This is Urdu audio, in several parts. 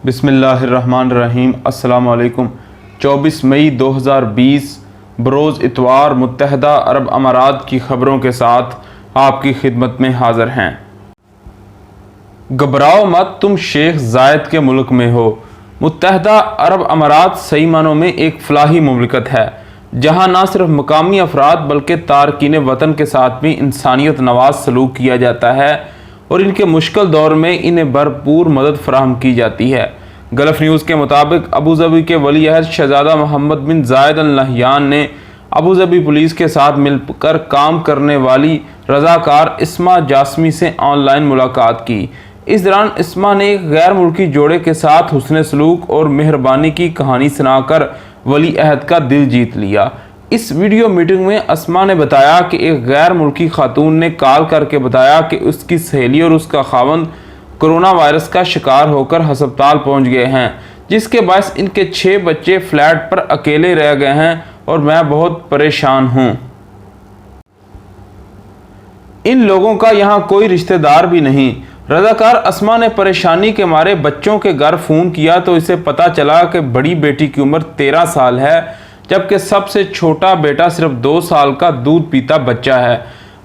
بسم اللہ الرحمن الرحیم۔ السلام علیکم۔ 24 مئی 2020 بروز اتوار متحدہ عرب امارات کی خبروں کے ساتھ آپ کی خدمت میں حاضر ہیں۔ گھبراؤ مت، تم شیخ زائد کے ملک میں ہو۔ متحدہ عرب امارات صحیح معنوں میں ایک فلاحی مملکت ہے جہاں نہ صرف مقامی افراد بلکہ تارکین وطن کے ساتھ بھی انسانیت نواز سلوک کیا جاتا ہے اور ان کے مشکل دور میں انہیں بھرپور مدد فراہم کی جاتی ہے۔ گلف نیوز کے مطابق ابوظبی کے ولی عہد شہزادہ محمد بن زائد ال نہیان نے ابوظبی پولیس کے ساتھ مل کر کام کرنے والی رضاکار اسما جاسمی سے آن لائن ملاقات کی۔ اس دوران اسما نے ایک غیر ملکی جوڑے کے ساتھ حسن سلوک اور مہربانی کی کہانی سنا کر ولی عہد کا دل جیت لیا۔ اس ویڈیو میٹنگ میں اسما نے بتایا کہ ایک غیر ملکی خاتون نے کال کر کے بتایا کہ اس کی سہیلی اور اس کا خاوند کرونا وائرس کا شکار ہو کر ہسپتال پہنچ گئے ہیں، جس کے باعث ان کے 6 بچے فلیٹ پر اکیلے رہ گئے ہیں اور میں بہت پریشان ہوں۔ ان لوگوں کا یہاں کوئی رشتہ دار بھی نہیں۔ رضاکار اسما نے پریشانی کے مارے بچوں کے گھر فون کیا تو اسے پتا چلا کہ بڑی بیٹی کی عمر 13 سال ہے جبکہ سب سے چھوٹا بیٹا صرف 2 سال کا دودھ پیتا بچہ ہے۔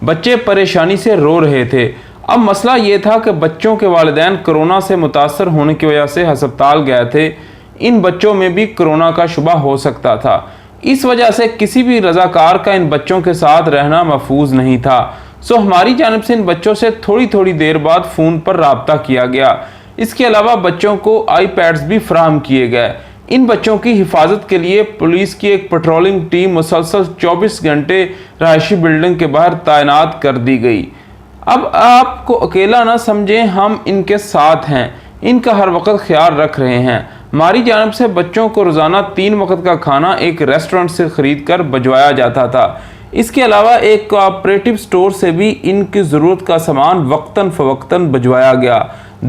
بچے پریشانی سے رو رہے تھے۔ اب مسئلہ یہ تھا کہ بچوں کے والدین کرونا سے متاثر ہونے کی وجہ سے ہسپتال گئے تھے۔ ان بچوں میں بھی کرونا کا شبہ ہو سکتا تھا، اس وجہ سے کسی بھی رضاکار کا ان بچوں کے ساتھ رہنا محفوظ نہیں تھا۔ سو ہماری جانب سے ان بچوں سے تھوڑی دیر بعد فون پر رابطہ کیا گیا۔ اس کے علاوہ بچوں کو آئی پیڈز بھی فراہم کیے گئے۔ ان بچوں کی حفاظت کے لیے پولیس کی ایک پیٹرولنگ ٹیم مسلسل 24 گھنٹے رہائشی بلڈنگ کے باہر تعینات کر دی گئی۔ اب آپ کو اکیلا نہ سمجھیں، ہم ان کے ساتھ ہیں، ان کا ہر وقت خیال رکھ رہے ہیں۔ ہماری جانب سے بچوں کو روزانہ 3 وقت کا کھانا ایک ریسٹورنٹ سے خرید کر بھجوایا جاتا تھا۔ اس کے علاوہ ایک کوآپریٹو سٹور سے بھی ان کی ضرورت کا سامان وقتاً فوقتاً بھجوایا گیا۔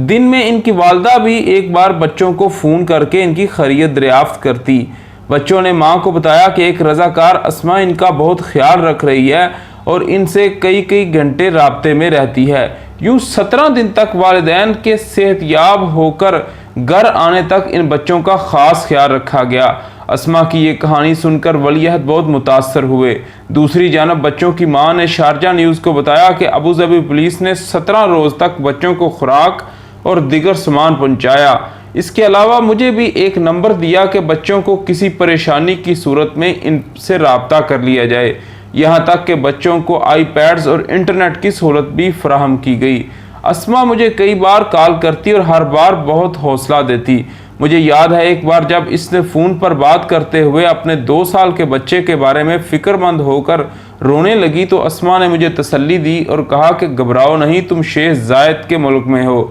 دن میں ان کی والدہ بھی ایک بار بچوں کو فون کر کے ان کی خیریت دریافت کرتی۔ بچوں نے ماں کو بتایا کہ ایک رضاکار اسما ان کا بہت خیال رکھ رہی ہے اور ان سے کئی گھنٹے رابطے میں رہتی ہے۔ یوں 17 دن تک والدین کے صحت یاب ہو کر گھر آنے تک ان بچوں کا خاص خیال رکھا گیا۔ اسما کی یہ کہانی سن کر ولی عہد بہت متاثر ہوئے۔ دوسری جانب بچوں کی ماں نے شارجہ نیوز کو بتایا کہ ابوظبی پولیس نے 17 روز تک بچوں کو خوراک اور دیگر سامان پہنچایا۔ اس کے علاوہ مجھے بھی ایک نمبر دیا کہ بچوں کو کسی پریشانی کی صورت میں ان سے رابطہ کر لیا جائے۔ یہاں تک کہ بچوں کو آئی پیڈز اور انٹرنیٹ کی سہولت بھی فراہم کی گئی۔ اسما مجھے کئی بار کال کرتی اور ہر بار بہت حوصلہ دیتی۔ مجھے یاد ہے ایک بار جب اس نے فون پر بات کرتے ہوئے اپنے 2 سال کے بچے کے بارے میں فکر مند ہو کر رونے لگی تو اسما نے مجھے تسلی دی اور کہا کہ گھبراؤ نہیں، تم شیخ زائد کے ملک میں ہو۔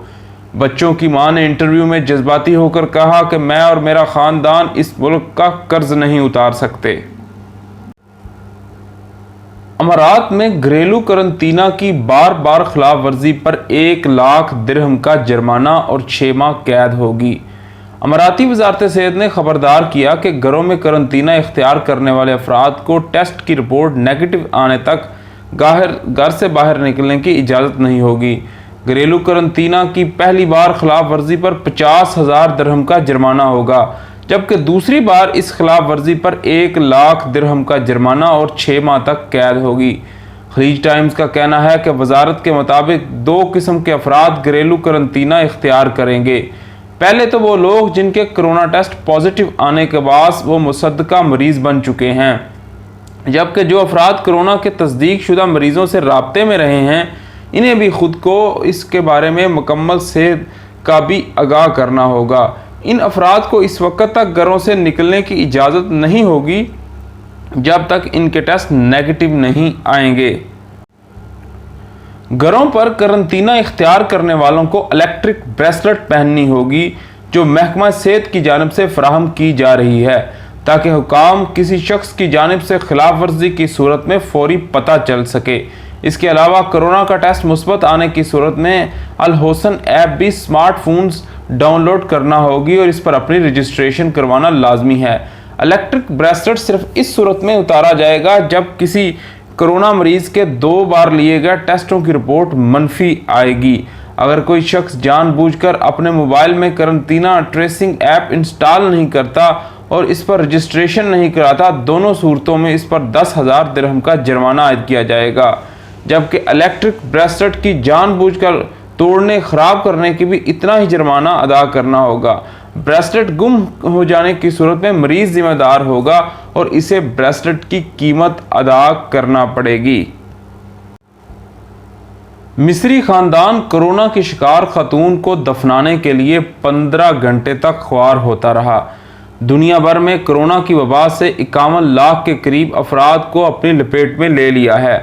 بچوں کی ماں نے انٹرویو میں جذباتی ہو کر کہا کہ میں اور میرا خاندان اس ملک کا قرض نہیں اتار سکتے۔ امارات میں گھریلو قرنطینہ کی بار خلاف ورزی پر 1 لاکھ درہم کا جرمانہ اور 6 ماہ قید ہوگی۔ اماراتی وزارت صحت نے خبردار کیا کہ گھروں میں قرنطینہ اختیار کرنے والے افراد کو ٹیسٹ کی رپورٹ نیگیٹو آنے تک گھر سے باہر نکلنے کی اجازت نہیں ہوگی۔ گھریلو قرنطینہ کی پہلی بار خلاف ورزی پر 50,000 درہم کا جرمانہ ہوگا، جبکہ دوسری بار اس خلاف ورزی پر 1 لاکھ درہم کا جرمانہ اور 6 ماہ تک قید ہوگی۔ خلیج ٹائمز کا کہنا ہے کہ وزارت کے مطابق 2 قسم کے افراد گھریلو قرنطینہ اختیار کریں گے۔ پہلے تو وہ لوگ جن کے کرونا ٹیسٹ پازیٹیو آنے کے بعد وہ مصدقہ مریض بن چکے ہیں، جبکہ جو افراد کرونا کے تصدیق شدہ مریضوں سے رابطے میں رہے ہیں انہیں بھی خود کو اس کے بارے میں مکمل صحت کا بھی آگاہ کرنا ہوگا۔ ان افراد کو اس وقت تک گھروں سے نکلنے کی اجازت نہیں ہوگی جب تک ان کے ٹیسٹ نیگیٹو نہیں آئیں گے۔ گھروں پر قرنطینہ اختیار کرنے والوں کو الیکٹرک بریسلٹ پہننی ہوگی جو محکمہ صحت کی جانب سے فراہم کی جا رہی ہے تاکہ حکام کسی شخص کی جانب سے خلاف ورزی کی صورت میں فوری پتہ چل سکے۔ اس کے علاوہ کرونا کا ٹیسٹ مثبت آنے کی صورت میں الحسن ایپ بھی سمارٹ فونز ڈاؤن لوڈ کرنا ہوگی اور اس پر اپنی رجسٹریشن کروانا لازمی ہے۔ الیکٹرک بریسلٹ صرف اس صورت میں اتارا جائے گا جب کسی کرونا مریض کے 2 بار لیے گئے ٹیسٹوں کی رپورٹ منفی آئے گی۔ اگر کوئی شخص جان بوجھ کر اپنے موبائل میں قرنطینہ ٹریسنگ ایپ انسٹال نہیں کرتا اور اس پر رجسٹریشن نہیں کراتا، دونوں صورتوں میں اس پر 10,000 درہم کا جرمانہ عائد کیا جائے گا، جبکہ الیکٹرک بریسلٹ کی جان بوجھ کر توڑنے خراب کرنے کی بھی اتنا ہی جرمانہ ادا کرنا ہوگا۔ بریسلٹ گم ہو جانے کی صورت میں مریض ذمہ دار ہوگا اور اسے بریسلٹ کی قیمت ادا کرنا پڑے گی۔ مصری خاندان کورونا کی شکار خاتون کو دفنانے کے لیے 15 گھنٹے تک خوار ہوتا رہا۔ دنیا بھر میں کورونا کی وبا سے 51 لاکھ کے قریب افراد کو اپنی لپیٹ میں لے لیا ہے۔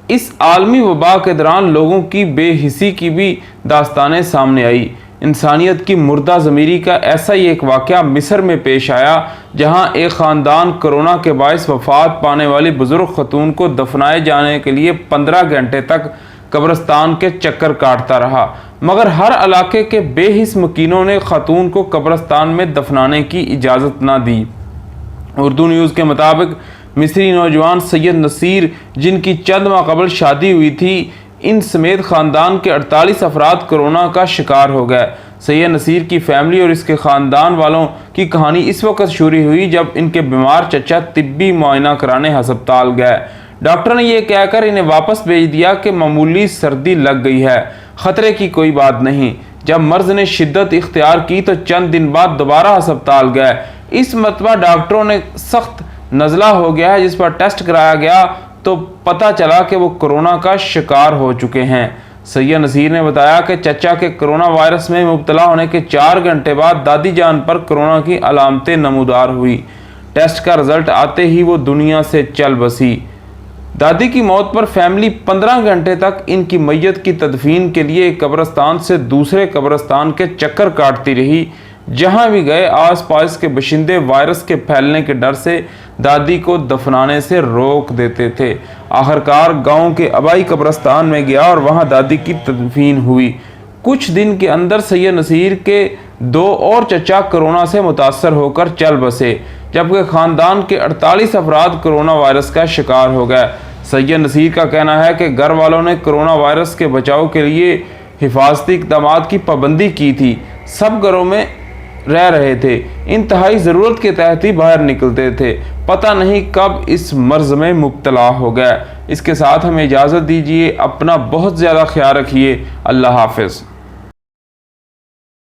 اس عالمی وبا کے دوران لوگوں کی بے حسی کی بھی داستانیں سامنے آئی۔ انسانیت کی مردہ ضمیری کا ایسا ہی ایک واقعہ مصر میں پیش آیا، جہاں ایک خاندان کورونا کے باعث وفات پانے والی بزرگ خاتون کو دفنائے جانے کے لیے 15 گھنٹے تک قبرستان کے چکر کاٹتا رہا، مگر ہر علاقے کے بے حس مکینوں نے خاتون کو قبرستان میں دفنانے کی اجازت نہ دی۔ اردو نیوز کے مطابق مصری نوجوان سید نصیر، جن کی چند ماہ قبل شادی ہوئی تھی، ان سمیت خاندان کے 48 افراد کورونا کا شکار ہو گئے۔ سید نصیر کی فیملی اور اس کے خاندان والوں کی کہانی اس وقت شروع ہوئی جب ان کے بیمار چچا طبی معائنہ کرانے ہسپتال گئے۔ ڈاکٹر نے یہ کہہ کر انہیں واپس بھیج دیا کہ معمولی سردی لگ گئی ہے، خطرے کی کوئی بات نہیں۔ جب مرض نے شدت اختیار کی تو چند دن بعد دوبارہ ہسپتال گئے۔ اس مرتبہ ڈاکٹروں نے سخت نزلہ ہو گیا ہے، جس پر ٹیسٹ کرایا گیا تو پتہ چلا کہ وہ کورونا کا شکار ہو چکے ہیں۔ سید نصیر نے بتایا کہ چچا کے کورونا وائرس میں مبتلا ہونے کے 4 گھنٹے بعد دادی جان پر کورونا کی علامتیں نمودار ہوئی۔ ٹیسٹ کا رزلٹ آتے ہی وہ دنیا سے چل بسی۔ دادی کی موت پر فیملی 15 گھنٹے تک ان کی میت کی تدفین کے لیے ایک قبرستان سے دوسرے قبرستان کے چکر کاٹتی رہی۔ جہاں بھی گئے آس پاس کے باشندے وائرس کے پھیلنے کے ڈر سے دادی کو دفنانے سے روک دیتے تھے۔ آخرکار گاؤں کے آبائی قبرستان میں گیا اور وہاں دادی کی تدفین ہوئی۔ کچھ دن کے اندر سید نصیر کے 2 اور چچا کورونا سے متاثر ہو کر چل بسے، جبکہ خاندان کے 48 افراد کورونا وائرس کا شکار ہو گئے۔ سید نصیر کا کہنا ہے کہ گھر والوں نے کورونا وائرس کے بچاؤ کے لیے حفاظتی اقدامات کی پابندی کی تھی، سب گھروں میں رہ رہے تھے، انتہائی ضرورت کے تحت ہی باہر نکلتے تھے، پتہ نہیں کب اس مرض میں مبتلا ہو گئے۔ اس کے ساتھ ہمیں اجازت دیجیے، اپنا بہت زیادہ خیال رکھیے، اللہ حافظ۔